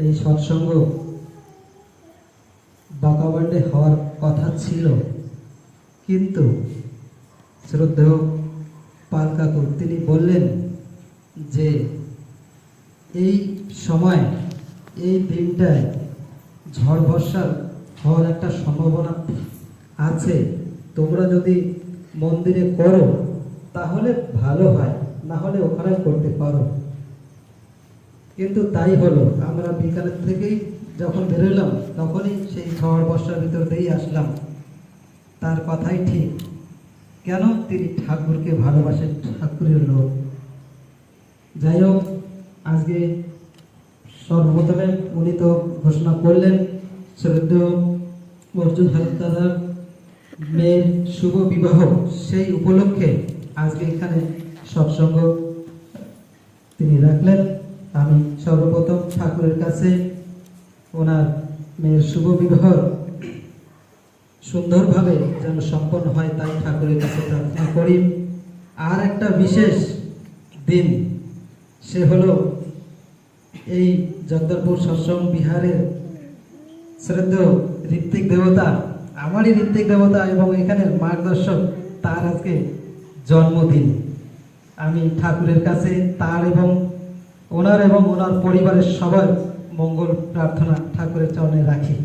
এই সৎসঙ্গ বাঁকাবান্ডে হওয়ার কথা ছিল, কিন্তু শ্রদ্ধেয় পাল কাকু তিনি বললেন যে এই সময় এই দিনটায় ঝড় বর্ষা হওয়ার একটা সম্ভাবনা আছে, তোমরা যদি মন্দিরে করো তাহলে ভালো হয়, না হলে ওখানে করতে পারো। কিন্তু তাই হলো, আমরা বিকালের থেকেই যখন বেরোলাম তখনই সেই ঝড় বর্ষার ভিতর দিয়েই আসলাম। তার কথাই ঠিক, কেন তিনি ঠাকুরকে ভালোবাসেন, ঠাকুরের লোক। যাই হোক, আজকে সর্বপ্রথমে উনি তো ঘোষণা করলেন শ্রদ্ধেয় অর্জুন হালদার মেয়ের শুভ বিবাহ, সেই উপলক্ষে আজকে এখানে সৎসঙ্গ তিনি রাখলেন। আমি সর্বপ্রথম ঠাকুরের কাছে ওনার মেয়ের শুভ বিবাহ সুন্দরভাবে যেন সম্পন্ন হয় তাই ঠাকুরের কাছে প্রার্থনা করি। আর একটা বিশেষ দিন, সে হলো এই জগদলপুর সৎসঙ্গ বিহারের শ্রদ্ধেয় ঋত্বিক দেবতা, আমারই ঋত্বিক দেবতা এবং এখানের মার্গদর্শক, তার আজকে জন্মদিন। আমি ঠাকুরের কাছে তার এবং ওনার পরিবারের সবার মঙ্গল প্রার্থনা ঠাকুরের চরণে রাখি।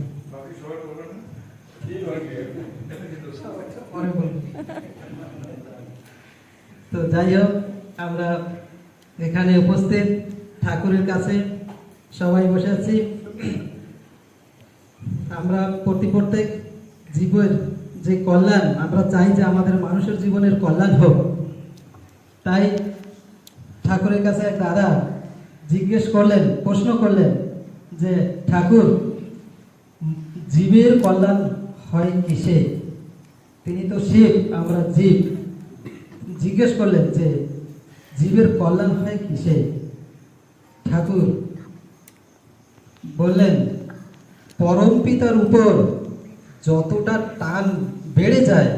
তো যাই হোক, আমরা এখানে উপস্থিত ঠাকুরের কাছে সবাই বসে আছি। আমরা প্রত্যেক জীবের যে কল্যাণ, আমরা চাই যে আমাদের মানুষের জীবনের কল্যাণ হোক। তাই ঠাকুরের কাছে এক দাদা প্রশ্ন করলেন যে ঠাকুর, জীবের কল্যাণ হয় কিসে? তিনি তো শিব, আমরা জীব। জিজ্ঞেস করলেন যে জীবের কল্যাণ হয় কিসে? ঠাকুর বললেন, পরম পিতার উপর যতটা টান বেড়ে যায়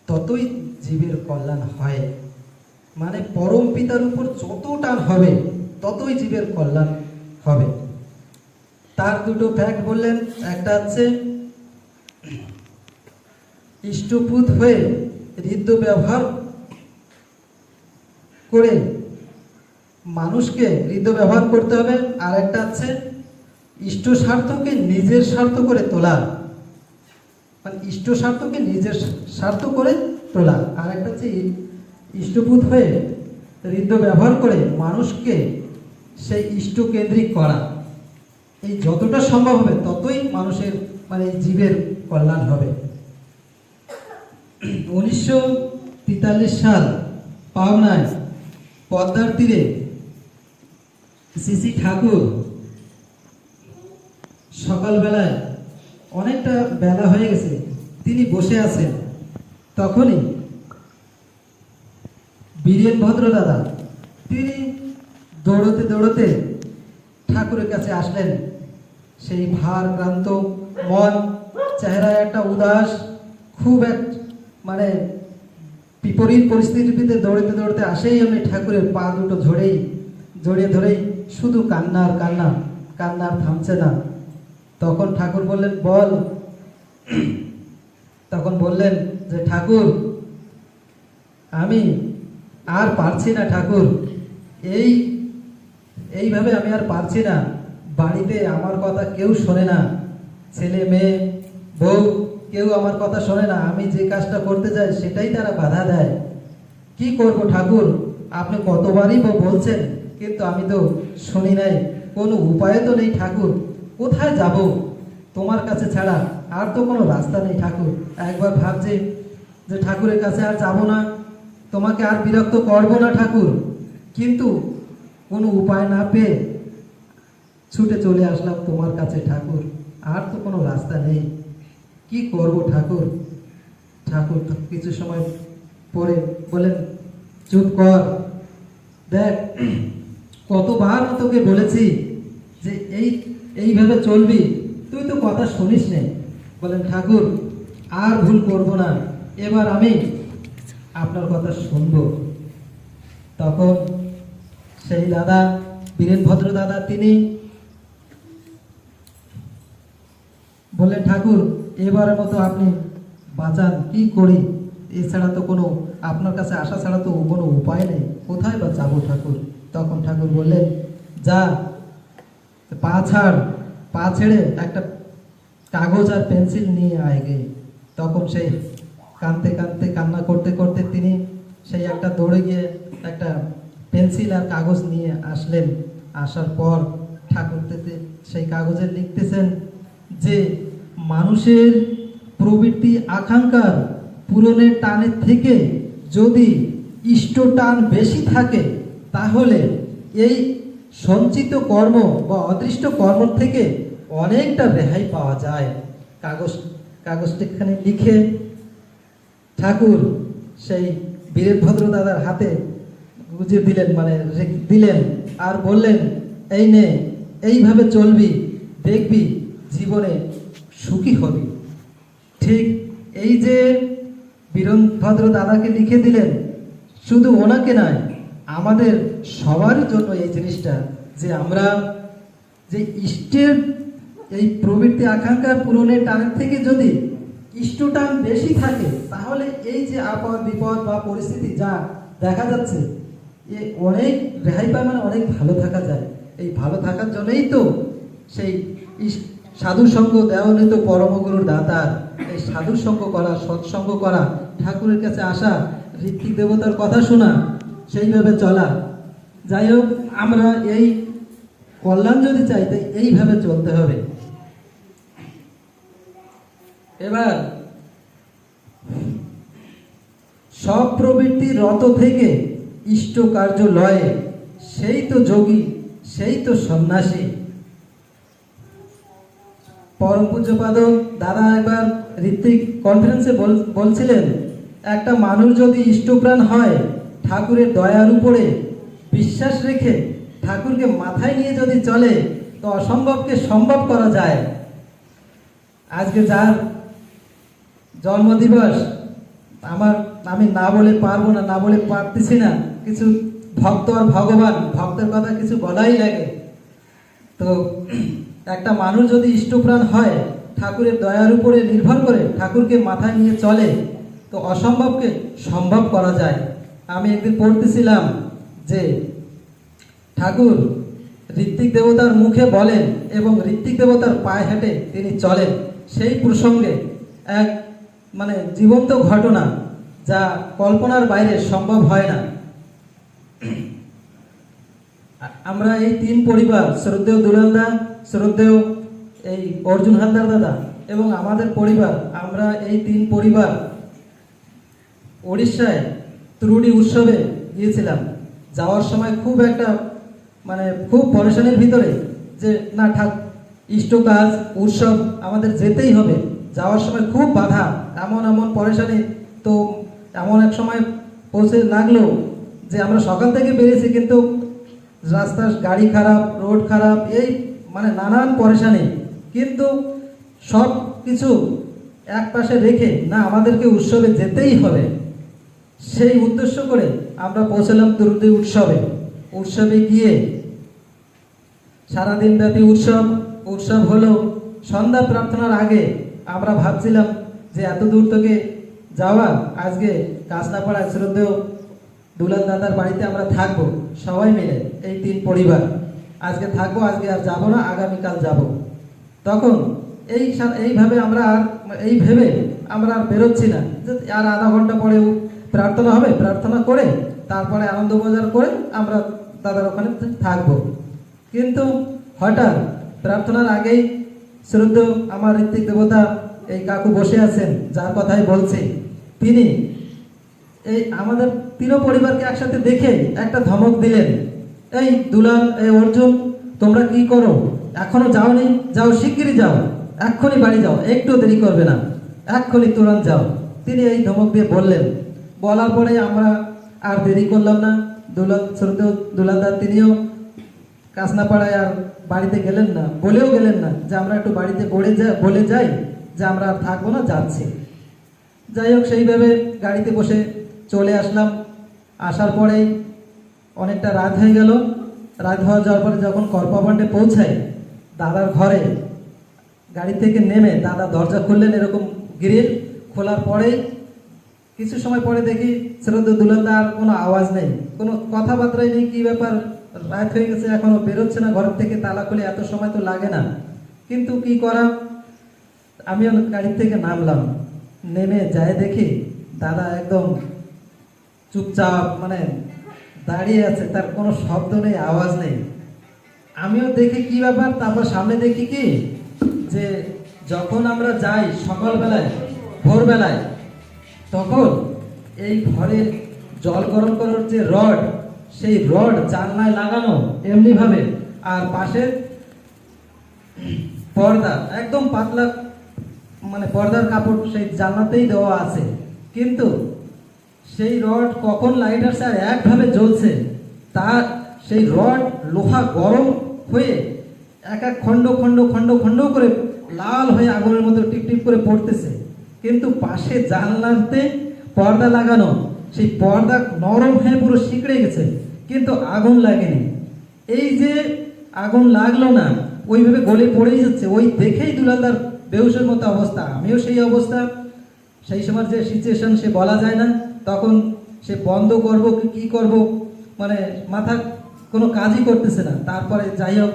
ততই জীবের কল্যাণ হয়। মানে পরম পিতার উপর যত টান হবে ততই জীবের কল্যাণ হবে। তার দুটো ফ্যাক্ট বললেন। একটা হচ্ছে, ইষ্টপুত হয়ে হৃদ্য ব্যবহার করে মানুষকে হৃদ্য ব্যবহার করতে হবে। আর একটা হচ্ছে, ইষ্ট স্বার্থকে নিজের স্বার্থ করে তোলা, মানে ইষ্ট স্বার্থকে নিজের স্বার্থ করে তোলা। আর একটা হচ্ছে, ইষ্টপুত হয়ে হৃদ্য ব্যবহার করে মানুষকে সেই ইষ্ট কেন্দ্রিক করা। এই যতটা সম্ভব হবে ততই মানুষের মানে জীবের কল্যাণ হবে। 1943 সাল পাবনায় পদ্মার তীরে শ্রী ঠাকুর সকালবেলায়, অনেকটা বেলা হয়ে গেছে, তিনি বসে আছেন। তখনই বীরেন ভদ্র দাদা তিনি দৌড়তে দৌড়তে ঠাকুরের কাছে আসলেন। সেই ভারক্রান্ত মন, চেহারায় একটা উদাস, খুব এক মানে বিপরীত পরিস্থিতির ভিতরে দৌড়তে দৌড়তে আসেই আমি ঠাকুরের পা দুটো জড়িয়ে ধরেই শুধু কান্নার থামছে না। তখন ঠাকুর বললেন, বল। তখন বললেন যে ঠাকুর, আমি আর পারছি না ঠাকুর, এইভাবে আমি আর পারছি না। বাড়িতে আমার কথা কেউ শোনে না, ছেলে মেয়ে বউ কেউ আমার কথা শোনে না। আমি যে কাজটা করতে যাই সেটাই তারা বাধা দেয়। কি করব ঠাকুর? আপনি কতবারই বলছেন, কিন্তু আমি তো শুনি নাই। কোনো উপায় তো নেই ঠাকুর, কোথায় যাব? তোমার কাছে ছাড়া আর তো কোনো রাস্তা নেই ঠাকুর। একবার ভাবছি যে ঠাকুরের কাছে আর যাব না, তোমাকে আর বিরক্ত করব না ঠাকুর, কিন্তু কোনো উপায় না পেয়ে ছুটে চলে আসলাম তোমার কাছে ঠাকুর। আর তো কোনো রাস্তা নেই, কি করব ঠাকুর? ঠাকুর কিছু সময় পরে বলেন, চুপ কর, দেখ কতবার তোকে বলেছি যে এইভাবে চলবি, তুই তো কথা শুনিস নে। বলেন, ঠাকুর আর ভুল করব না, এবার আমি আপনার কথা শুনব। তখন সেই দাদা বীরেনভদ্র দাদা তিনি বললেন, ঠাকুর এবারের মতো আপনি বাঁচান, কি করি, এছাড়া তো কোনো আপনার কাছে আসা ছাড়া তো কোনো উপায় নেই, কোথায় বা যাবো ঠাকুর। তখন ঠাকুর বললেন, যা পা ছাড়, পা ছেড়ে একটা কাগজ আর পেন্সিল নিয়ে আয় গে। তখন সেই কাঁদতে কাঁদতে কান্না করতে করতে তিনি সেই একটা দৌড়ে গিয়ে একটা পেন্সিল আর কাগজ নিয়ে আসলেন। আসার পর ঠাকুর সেই কাগজে লিখতেছেন যে মানুষের প্রবৃত্তি আকাঙ্ক্ষার পূরণের টানের থেকে যদি ইষ্ট টান বেশি থাকে তাহলে এই সঞ্চিত কর্ম বা অদৃষ্ট কর্ম থেকে অনেকটা রেহাই পাওয়া যায়। কাগজটিখানে লিখে ঠাকুর সেই বীরেনভদ্র দাদার হাতে গুজে দিলেন, মানে দিলেন, আর বললেন, এই নে, এইভাবে চলবি, দেখবি জীবনে সুখী হবি। ঠিক এই যে বীরেনভদ্র দাদাকে লিখে দিলেন, শুধু ওনাকে নয়, আমাদের সবার জন্য এই জিনিসটা, যে আমরা যে ইষ্টের এই প্রবৃত্তি আকাঙ্ক্ষার পূরণের টানের থেকে যদি ইষ্ট টান বেশি থাকে তাহলে এই যে আপদ বিপদ বা পরিস্থিতি যা দেখা যাচ্ছে এ অনেক রেহাই পায়, মানে অনেক ভালো থাকা যায়। এই ভালো থাকার জন্যই তো সেই সাধু সঙ্গ দেওয়ানিত পরমগুরুর দাতার, এই সাধু সঙ্গ করা, সৎসঙ্গ করা, ঠাকুরের কাছে আসা, ঋত্বিক দেবতার কথা শোনা, সেইভাবে চলা। যাই হোক, আমরা এই কল্যাণ যদি চাইতে এইভাবে চলতে হবে। এবার সব প্রবৃত্তি রত থেকে ইষ্ট কার্য লয়ে, সেই তো যোগী, সেই তো সন্ন্যাসী। পরম পূজ্যপাদ দাদা একবার ঋত্বিক কনফারেন্সে বলছিলেন, একটা মানুষ যদি ইষ্টপ্রাণ হয়, ঠাকুরের দয়ার উপরে বিশ্বাস রেখে ঠাকুরকে মাথায় নিয়ে যদি চলে, তো অসম্ভবকে সম্ভব করা যায়। আজকে যার জন্মদিবস, আমি না বলে পারবো না, না বলে পারতেছি না, কিছু ভক্ত আর ভগবান, ভক্তের কথা কিছু বলাই লাগে। তো একটা মানুষ যদি ইষ্টপ্রাণ হয়, ঠাকুরের দয়ার উপরে নির্ভর করে ঠাকুরকে মাথায় নিয়ে চলে, তো অসম্ভবকে সম্ভব করা যায়। আমি একদিন পড়তেছিলাম যে ঠাকুর ঋত্বিক দেবতার মুখে বলেন এবং ঋত্বিক দেবতার পায়ে হেঁটে তিনি চলেন। সেই প্রসঙ্গে এক মানে জীবন্ত ঘটনা, যা কল্পনার বাইরে সম্ভব হয় না। আমরা এই তিন পরিবার, শ্রদ্ধেয় দুলালদা, শ্রদ্ধেয় এই অর্জুন হালদার দাদা এবং আমাদের পরিবার, আমরা এই তিন পরিবার উড়িষ্যায় ত্রুডি উৎসবে গিয়েছিলাম। যাওয়ার সময় খুব একটা মানে খুব পরেশানির ভিতরে, যে না ইষ্ট কাজ উৎসব আমাদের যেতেই হবে। যাওয়ার সময় খুব বাধা, এমন পরেশানি। তো এমন এক সময় পৌঁছে লাগলো যে আমরা সকাল থেকে বেরিয়েছি, কিন্তু রাস্তার গাড়ি খারাপ, রোড খারাপ, এই মানে নানান পরেশানি। কিন্তু সব কিছু এক পাশে রেখে না, আমাদেরকে উৎসবে যেতেই হবে, সেই উদ্দেশ্য করে আমরা পৌঁছলাম ত্রুটি উৎসবে গিয়ে সারাদিন ব্যাপী উৎসব হলো। সন্ধ্যা প্রার্থনার আগে আমরা ভাবছিলাম যে এত দূর থেকে যাওয়া, আজকে কাসনাপাড়ায় শ্রদ্ধেয় দুলাল দাদার বাড়িতে আমরা থাকবো সবাই মিলে, এই তিন পরিবার আজকে থাকবো, আজকে আর যাবো না, আগামীকাল যাব। তখন এইভাবে আমরা এই ভেবে আমরা আর বেরোচ্ছি না, যে আর আধা ঘন্টা পরে প্রার্থনা হবে, প্রার্থনা করে তারপরে আনন্দবাজার করে আমরা দাদার ওখানে থাকবো। কিন্তু হঠাৎ প্রার্থনার আগেই শ্রদ্ধেয় আমার ঋত্বিক দেবতা এই কাকু বসে আছেন, যার কথাই বলছি, তিনি এই আমাদের তিন পরিবারকে একসাথে দেখে একটা ধমক দিলেন, এই দুলাল, এই অর্জুন, তোমরা কি করো? এখনো যাওনি? যাও, শিগগিরই যাও, এক্ষুনি বাড়ি যাও, একটু দেরি করবে না, এক্ষুনি তুরন্ত যাও। তিনি এই ধমক দিয়ে বললেন। বলার পরে আমরা আর দেরি করলাম না। শ্রদ্ধেয় দুলালদার তিনিও কাসনাপাড়ায় আর বাড়িতে গেলেন না, বলেও গেলেন না যে আমরা একটু বাড়িতে বলে যাই যে আমরা আর থাকবো না, যাচ্ছি। যাই হোক, সেইভাবে গাড়িতে বসে চলে আসলাম। আসার পরে অনেকটা রাত হয়ে গেল। রাত হওয়া যাওয়ার পরে যখন করপাবান্ডে পৌঁছাই, দাদার ঘরে গাড়ি থেকে নেমে দাদা দরজা খুললেন, এরকম গ্রিল খোলার পরেই কিছু সময় পরে দেখি শ্রদ্ধা দুলালদা আর কোনো আওয়াজ নেই, কোনো কথাবার্তাই নেই। কি ব্যাপার, রাত হয়ে গেছে এখনো বেরোচ্ছে না ঘরের থেকে, তালা খুলে এত সময় তো লাগে না। কিন্তু কি করা, আমিও গাড়ি থেকে নামলাম, নেমে যায় দেখি দাদা একদম চুপচাপ মানে দাঁড়িয়ে আছে, তার কোনো শব্দ নেই, আওয়াজ নেই। আমিও দেখি কি ব্যাপার, তারপর সামনে দেখি কি যে যখন আমরা যাই সকালবেলায় ভোরবেলায়, তখন এই ঘরে জল গরম করার যে রড, সেই রড জানলায় লাগানো এমনিভাবে, আর পাশে পর্দা একদম পাতলা মানে পর্দার কাপড় সেই জানলাতেই দেওয়া আছে। কিন্তু সেই রড কখন লাইট আসছে আর একভাবে জ্বলছে, তার সেই রড লোহা গরম হয়ে এক এক খণ্ড খণ্ড খণ্ড খণ্ড করে লাল হয়ে আগুনের মতো টিপটিপ করে পড়তেছে। কিন্তু পাশে জানলাতে পর্দা লাগানো, সেই পর্দা নরম হয়ে পুরো সিঁকড়ে গেছে, কিন্তু আগুন লাগেনি। এই যে আগুন লাগলো না, ওইভাবে গলে পড়েই যাচ্ছে। ওই দেখেই দুলালদার বেহুশের মতো অবস্থা, আমিও সেই অবস্থা। সেই সময় যে সিচুয়েশন সে বলা যায় না, তখন সে বন্ধ করব কি করব মানে মাথা কোনো কাজই করতেছে না। তারপরে যাই হোক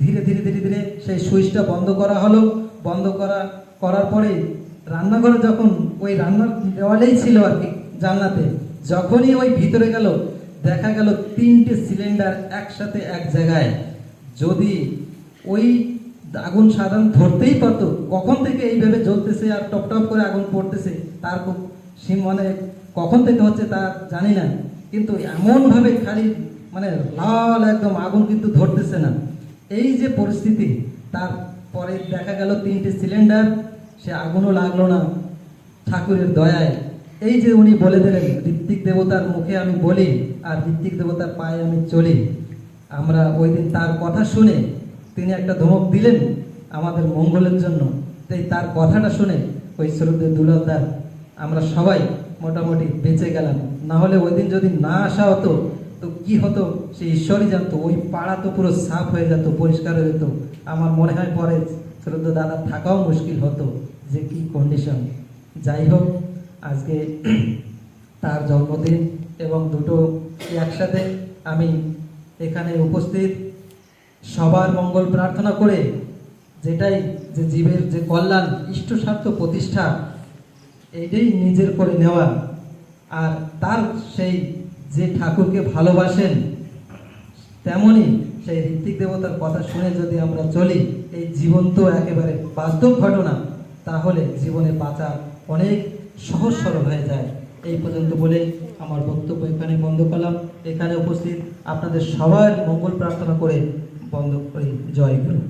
ধীরে ধীরে ধীরে ধীরে সেই সুইচটা বন্ধ করা হলো। বন্ধ করার পরে রান্নাঘরে যখন ওই রান্নার দেওয়ালেই ছিল আর কি জানলাতে, যখনই ওই ভিতরে গেল দেখা গেল 3টে সিলিন্ডার একসাথে এক জায়গায়। যদি ওই আগুন সাধারণ ধরতেই পারতো কখন থেকে এইভাবে জ্বলতেছে আর টপ টপ করে আগুন পড়তেছে, তার খুব মানে কখন থেকে হচ্ছে তা জানি না, কিন্তু এমনভাবে খালি মানে লাল একদম আগুন কিন্তু ধরতেছে না। এই যে পরিস্থিতি, তারপরে দেখা গেল 3টে সিলিন্ডার, সে আগুনও লাগলো না ঠাকুরের দয়ায়। এই যে উনি বলে দিলেন ঋত্বিক দেবতার মুখে আমি বলি আর ঋত্বিক দেবতার পায়ে আমি চলি। আমরা ওই দিন তার কথা শুনে তিনি একটা ধমক দিলেন আমাদের মঙ্গলের জন্য, তাই তার কথাটা শুনে ওই শ্রদ্ধেয় দুলালদার আমরা সবাই মোটামুটি বেঁচে গেলাম। না হলে ওই দিন যদি না আসা হতো তো কি হতো সে ঈশ্বরই জানতো। ওই পাড়া তো পুরো সাফ হয়ে যেত, পরিষ্কার হয়ে যেত। আমার মনে হয় পরে শ্রদ্ধেয় দাদা থাকাও মুশকিল হতো, যে কি কন্ডিশন। যাই হোক, আজকে তার জন্মদিন এবং দুটো একসাথে আমি এখানে উপস্থিত, সবার মঙ্গল প্রার্থনা করে, যেটাই যে জীবের যে কল্যাণ ইষ্ট স্বার্থ প্রতিষ্ঠা, এইটাই নিজের করে নেওয়া। আর তার সেই যে ঠাকুরকে ভালোবাসেন, তেমনি সেই ঋত্বিক দেবতার কথা শুনে যদি আমরা চলি, এই জীবন তো একেবারে বাস্তব ঘটনা, তাহলে জীবনে বাঁচা অনেক সহজ সরল হয়ে যায়। এই পর্যন্ত বলে আমার বক্তব্য এখানে বন্ধ করলাম। এখানে উপস্থিত আপনাদের সবার মঙ্গল প্রার্থনা করে বন্ধ করি। জয় গুরু।